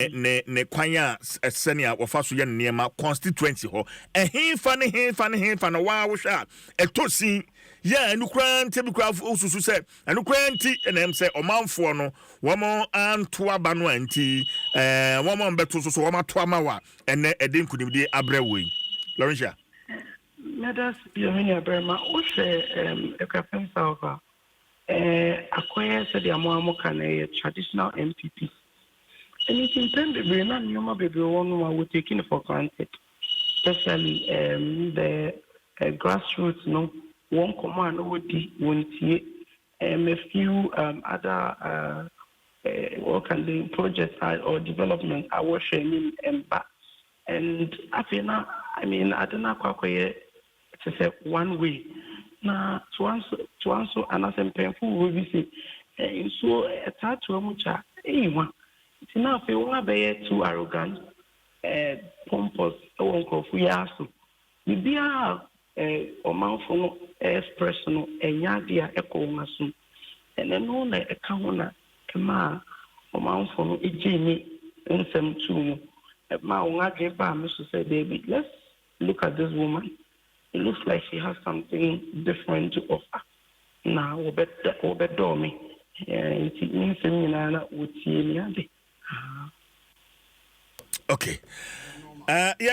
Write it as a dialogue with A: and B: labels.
A: ne kwanya senia wofa so ye nneema constituency ho ehinfa ne wa wo hwa etosi ya enukura ntebi kura osusu se enukura nti enem se omanfo no womo anto aba no anti womo mbeto so womo to amawa ene ede nkunimdi abrewoi Lawrencia
B: Medas biomini abrema o se Akuapem South akoye se the Amoah can a traditional NPP. And it's intended we're not new baby one we're taking for granted, especially the grassroots no one command would see a few other work and the projects or development I was sharing and I feel now I don't know quite to say one way now to answer another painful will be say so it's hard to much anyone. It's enough if you want to be too arrogant, pompous, or confuyasu. You be a man for expression, a yadia echo masun, and then only a kahuna, a ma, or man for a Jimmy, and some too. A ma, I gave by Mr. Say, David, let's look at this woman. It looks like she has something different to offer. Now, over dormy. It means would see me.
A: Okay.